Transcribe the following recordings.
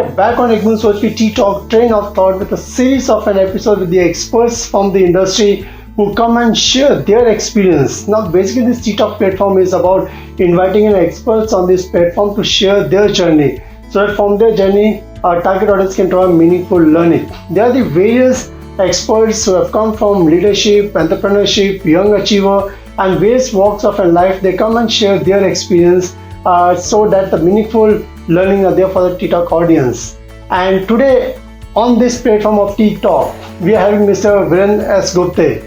are back on Boond Soch ttalk, train of thought, with a series of an episode with the experts from the industry who come and share their experience. Now, basically, this ttalk platform is about inviting in experts on this platform to share their journey, so that from their journey, our target audience can draw meaningful learning. They are the various experts who have come from leadership, entrepreneurship, young achiever, and various walks of life. They come and share their experience so that the meaningful learning are there for the ttalk audience. And today on this platform of ttalk, we are having Mr. Virendra Gupte.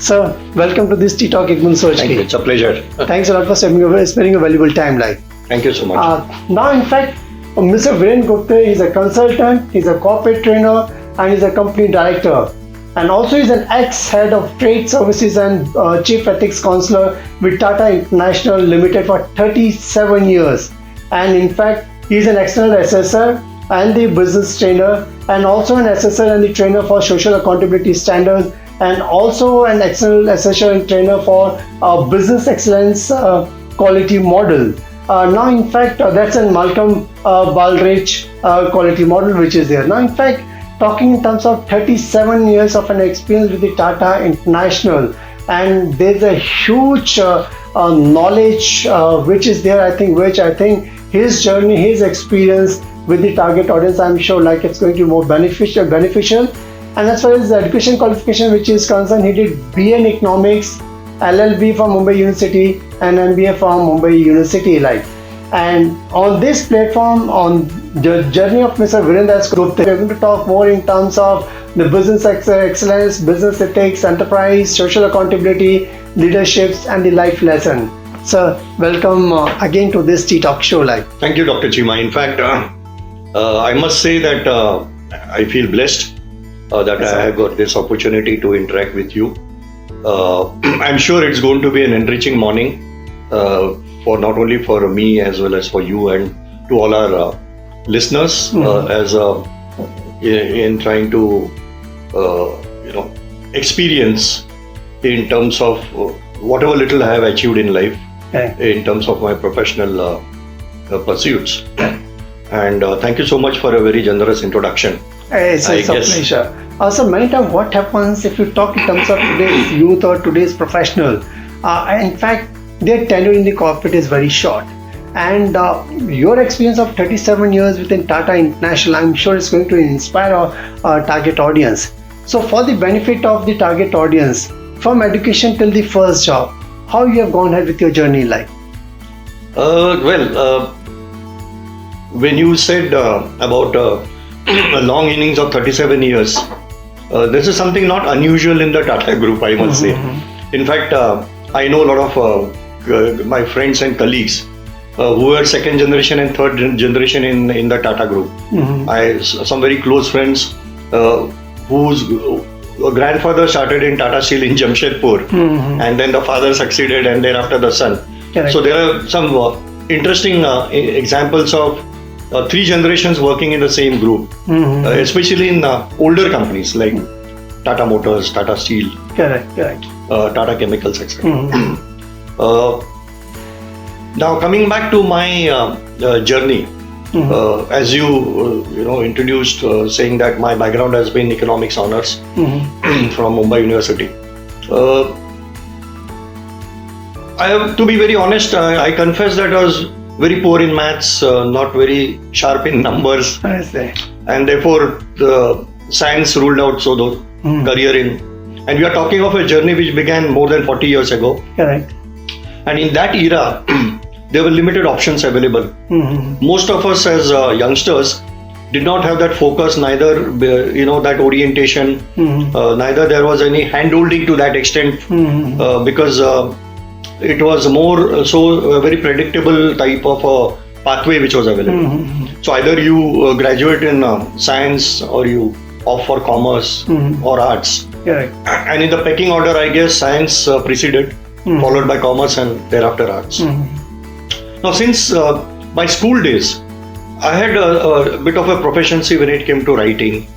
Sir, welcome to this ttalk Boond Soch. Thank you. It's a pleasure. Thanks a lot for spending a valuable time. Thank you so much. Now, in fact, Mr. Virendra Gupte is a consultant, he's a corporate trainer, and he's a company director. And also he's an ex-head of trade services and chief ethics counselor with Tata International Ltd for 37 years. And in fact, he's an external assessor and the business trainer, and also an assessor and the trainer for social accountability standards, and also an external assessor and trainer for business excellence quality model. Now, in fact, that's a Malcolm Baldrige quality model which is there. Now, in fact, talking in terms of 37 years of an experience with the Tata International, and there's a huge knowledge which is there, which I think his journey, his experience with the target audience, I'm sure it's going to be more beneficial. And as far as the education qualification which is concerned, he did BA in Economics, LLB from Mumbai University, and MBA from Mumbai University. And on this platform, on the journey of Mr. Virendra Gupte, we're going to talk more in terms of the business excellence, business ethics, enterprise, social accountability, leaderships, and the life lesson. Sir, welcome again to this ttalk show. Thank you, Dr. Chima. In fact, I must say that I feel blessed that I have got this opportunity to interact with you. I'm sure it's going to be an enriching morning for not only for me as well as for you and to all our listeners, in trying to experience in terms of whatever little I have achieved in life, in terms of my professional pursuits. And thank you so much for a very generous introduction. It's a pleasure. Also, many times what happens if you talk in terms of today's youth or today's professional, in fact, their tenure in the corporate is very short. And your experience of 37 years within Tata International, I'm sure is going to inspire our target audience. So for the benefit of the target audience, from education till the first job, how you have gone ahead with your journey when you said about a long innings of 37 years, this is something not unusual in the Tata group, I must say. In fact, I know a lot of my friends and colleagues who were second generation and third generation in the Tata group. Some very close friends whose grandfather started in Tata Steel in Jamshedpur, and then the father succeeded, and thereafter the son. Correct. So there are some interesting examples of three generations working in the same group, especially in older companies like Tata Motors, Tata Steel, Tata Chemicals, etc. Now, coming back to my journey, as you introduced, saying that my background has been economics honors from Mumbai University. I have to be very honest. I confess that I was very poor in maths, not very sharp in numbers, and therefore the science ruled out the career in. And we are talking of a journey which began more than 40 years ago. Correct. And in that era, there were limited options available. Most of us as youngsters did not have that focus, neither that orientation, neither there was any hand-holding to that extent, because it was more a very predictable type of a pathway which was available. So either you graduate in science, or you opt for commerce or arts. And in the pecking order, I guess science preceded, followed by commerce, and thereafter arts. Now, since my school days, I had a bit of a proficiency when it came to writing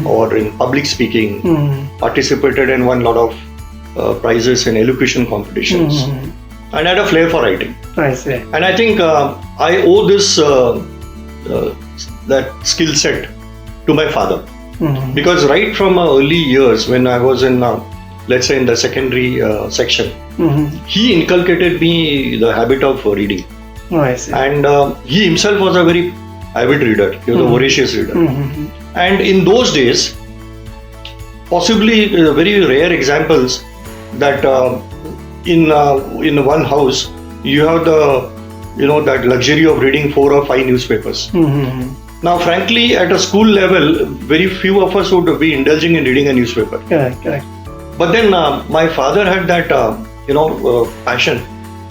or in public speaking, participated in one lot of prizes in elocution competitions, and I had a flair for writing. I see. And I think I owe this that skill set to my father. Because right from my early years, when I was in, let's say in the secondary section, he inculcated me the habit of reading. Oh, I see. And he himself was a very avid reader. He was a voracious reader. And in those days, possibly very rare examples that in one house you have that luxury of reading 4 or 5 newspapers. Now, frankly, at a school level, very few of us would be indulging in reading a newspaper. Correct. But then my father had that passion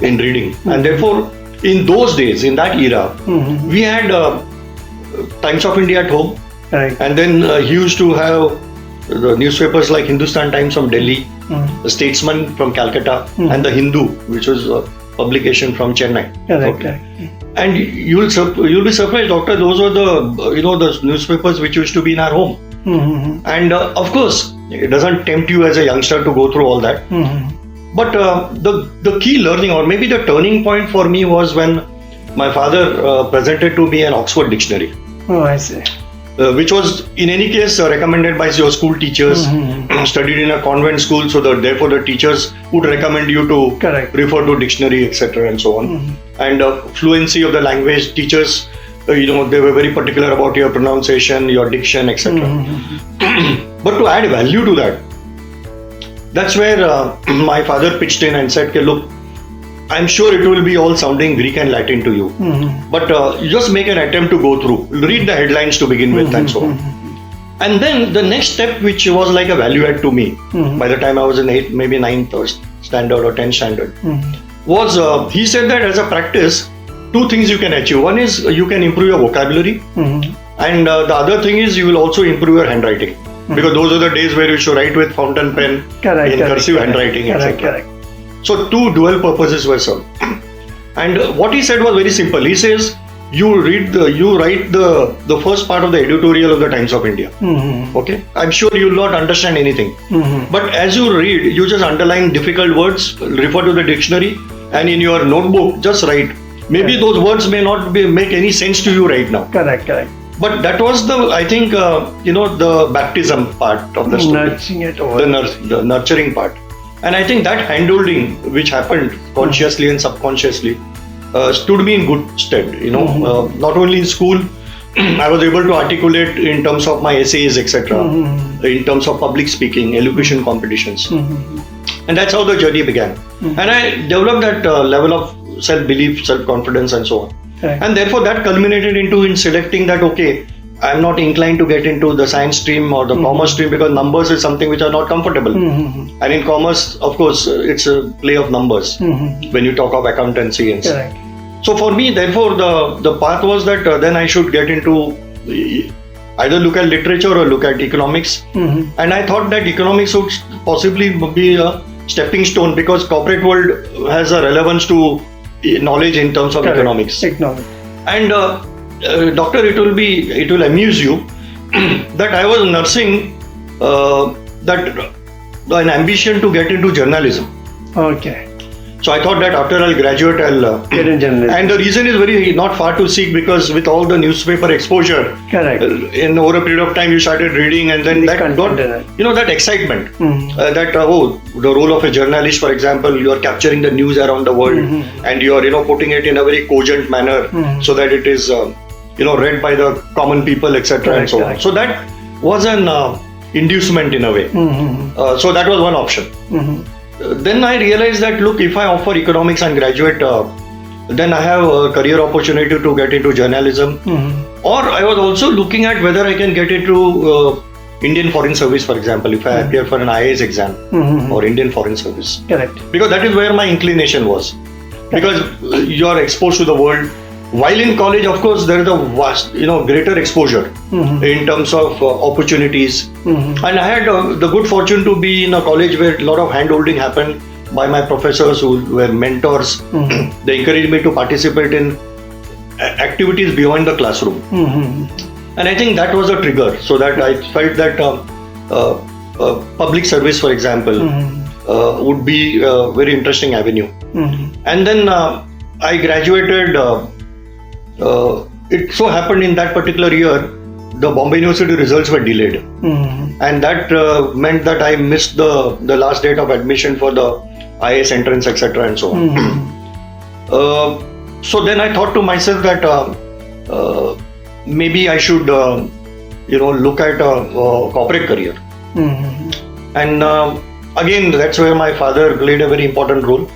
in reading, and therefore in those days, in that era, we had Times of India at home. Right. And then he used to have the newspapers like Hindustan Times from Delhi, the Statesman from Calcutta, and the Hindu, which was a publication from Chennai. Correct. And you'll be surprised, doctor. Those were the newspapers which used to be in our home. And of course, it doesn't tempt you as a youngster to go through all that. But the key learning, or maybe the turning point for me, was when my father presented to me an Oxford dictionary. Oh, I see. Which was in any case recommended by your school teachers, studied in a convent school, so that therefore the teachers would recommend you to refer to dictionary, etc. and so on. And fluency of the language, teachers, they were very particular about your pronunciation, your diction, etc. But to add value to that, that's where my father pitched in and said, look, I'm sure it will be all sounding Greek and Latin to you, but you just make an attempt to go through, read the headlines to begin with, and so on. And then the next step, which was like a value add to me, by the time I was in 8th, maybe 9th standard or 10th standard, was he said that as a practice, 2 things you can achieve. One is you can improve your vocabulary, and the other thing is you will also improve your handwriting, because those are the days where you should write with fountain pen, in cursive handwriting, etc. So 2 dual purposes were served. And what he said was very simple. He says, you write the first part of the editorial of the Times of India. Okay, I'm sure you will not understand anything, but as you read, you just underline difficult words, refer to the dictionary, and in your notebook just write. Maybe those words may not make any sense to you right now. Correct. But that was the baptism part of the story. Nurturing it over. The nurturing part. And I think that handholding, which happened consciously and subconsciously, stood me in good stead. Not only in school, I was able to articulate in terms of my essays, etc., in terms of public speaking, elocution competitions. And that's how the journey began. And I developed that level of self-belief, self-confidence, and so on. And therefore that culminated in selecting that, okay, I'm not inclined to get into the science stream or the commerce stream, because numbers is something which are not comfortable. And in commerce, of course, it's a play of numbers when you talk of accountancy and so. So for me, therefore, the path was that then I should get into either look at literature or look at economics. And I thought that economics would possibly be a stepping stone, because corporate world has a relevance to knowledge in terms of economics. And doctor, it will amuse you that I was nursing an ambition to get into journalism. Okay. So I thought that after I'll graduate, I'll get in journalism. And the reason is very not far to seek, because with all the newspaper exposure, in over a period of time you started reading, and then that got that excitement, that the role of a journalist, for example, you are capturing the news around the world, and you are putting it in a very cogent manner, so that it is read by the common people, etc. and so on. So that was an inducement in a way. So that was one option. Then I realized that, look, if I offer economics and graduate, then I have a career opportunity to get into journalism. Or I was also looking at whether I can get into Indian Foreign Service, for example, if I appear for an IAS exam or Indian Foreign Service. Because that is where my inclination was. Because you are exposed to the world. While in college, of course, there is a vast, greater exposure in terms of opportunities. And I had the good fortune to be in a college where a lot of hand-holding happened by my professors who were mentors. They encouraged me to participate in activities beyond the classroom. And I think that was a trigger, so that I felt that public service, for example, would be a very interesting avenue. And then I graduated it so happened in that particular year, the Bombay University results were delayed. And that meant that I missed the last date of admission for the IAS entrance, etc. and so on. So then I thought to myself that maybe I should, look at a corporate career. And again, that's where my father played a very important role,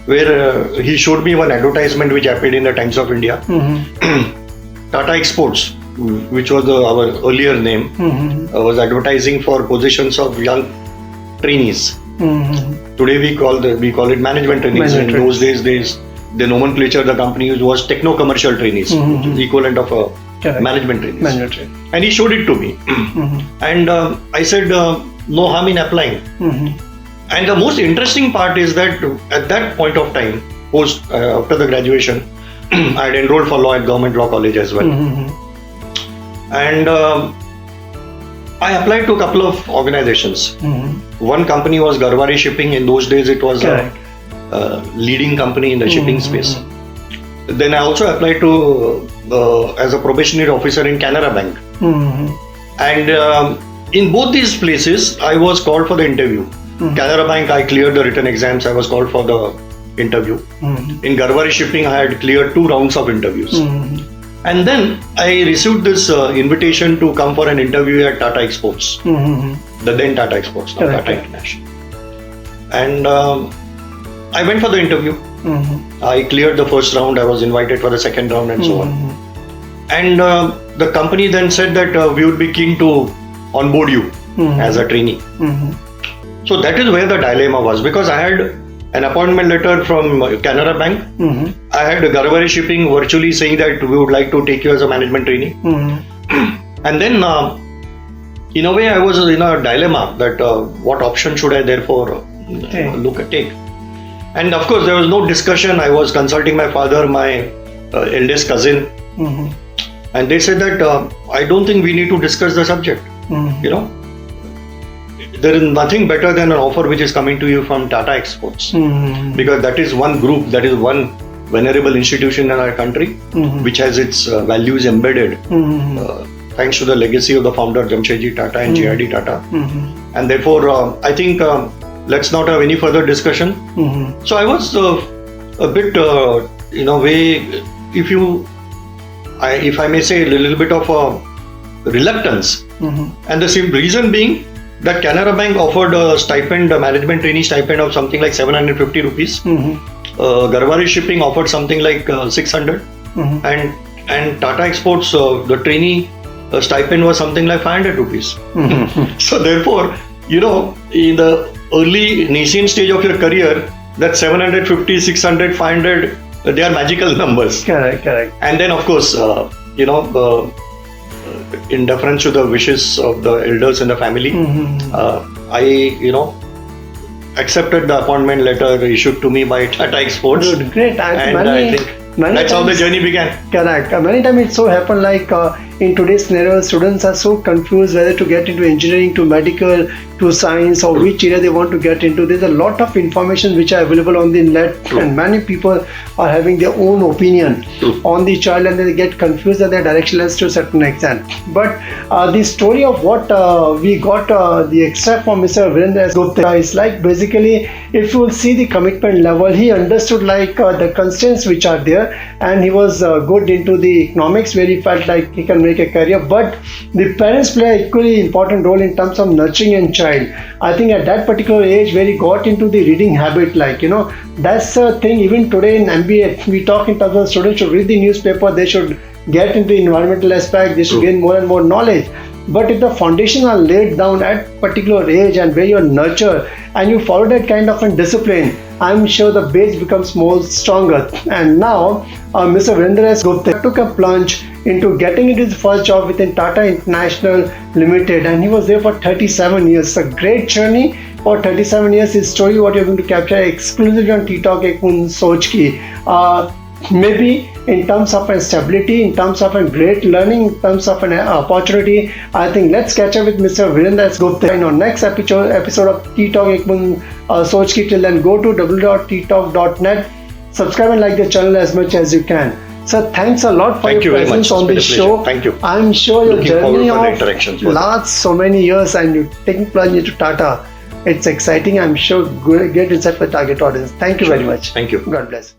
where he showed me one advertisement which appeared in the Times of India. Tata Exports, which was our earlier name, was advertising for positions of young trainees. Today we call it management trainees. In those days, the nomenclature the company used was techno-commercial trainees, which is the equivalent of a management trainees. And he showed it to me. And I said, no harm in applying. And the most interesting part is that at that point of time, after the graduation, I had enrolled for law at Government Law College as well. And I applied to a couple of organizations. One company was Garwari Shipping. In those days, it was a leading company in the shipping space. Then I also applied to as a probationary officer in Canara Bank. And in both these places, I was called for the interview. Canara Bank, I cleared the written exams. I was called for the interview. In Garwari Shipping, I had cleared 2 rounds of interviews. And then I received this invitation to come for an interview at Tata Exports. The then Tata Exports, now Tata International. And I went for the interview. I cleared the first round. I was invited for the second round and so on. And the company then said that we would be keen to onboard you as a trainee. So that is where the dilemma was, because I had an appointment letter from Canara Bank. I had Garwari Shipping virtually saying that we would like to take you as a management trainee. And then in a way I was in a dilemma that what option should I therefore take. And of course there was no discussion. I was consulting my father, my eldest cousin, and they said that I don't think we need to discuss the subject. There is nothing better than an offer which is coming to you from Tata Exports, because that is one group, that is one venerable institution in our country, which has its values embedded, thanks to the legacy of the founder Jamshedji Tata and J.R.D. Tata. And therefore, I think let's not have any further discussion. So I was a bit, in a way, if I may say, a little bit of a reluctance. And the simple reason being that Canara Bank offered a stipend, a management trainee stipend of something like 750 rupees. Garwari Shipping offered something like 600. And Tata Exports, the trainee stipend was something like 500 rupees. So therefore, in the early nascent stage of your career, that 750, 600, 500, they are magical numbers. Correct. And then of course, in deference to the wishes of the elders in the family, I, accepted the appointment letter issued to me by Tata Exports. Good, great. And I think that's how the journey began. Correct. Many times it so happened like in today's scenario, students are so confused whether to get into engineering, to medical, to science, or which area they want to get into. There's a lot of information which are available on the net, and many people are having their own opinion on the child, and they get confused at their directionless to a certain extent. But the story of what we got the extract from Mr. Virendra Gupte is like, basically, if you will see the commitment level, he understood like the constraints which are there, and he was good into the economics where he felt like he can make a career. But the parents play an equally important role in terms of nurturing a child. I think at that particular age where he got into the reading habit, that's the thing. Even today in MBA, we talk in terms of students should read the newspaper, they should get into the environmental aspect, they should gain more and more knowledge. But if the foundation are laid down at particular age and where you're nurtured and you follow that kind of a discipline, I'm sure the base becomes more stronger. And now Mr. Virendra Gupte took a plunge into getting into his first job within Tata International Ltd, and he was there for 37 years. It's a great journey for 37 years. His story, what you're going to capture exclusively on ttalk Soch ki. Maybe in terms of a stability, in terms of a great learning, in terms of an opportunity, I think let's catch up with Mr. Virendra Gupte in our next episode of ttalk Soch ki. Till then, go to www.ttalk.net, subscribe and like the channel as much as you can. Sir, thanks a lot for Thank your you very much. presence on It's been a this pleasure. show. Thank you. I'm sure your Looking forward journey for the of interactions. last so many years and you taking plunge into Tata, it's exciting. I'm sure great insight for target audience. Thank you very much. Thank you. God bless.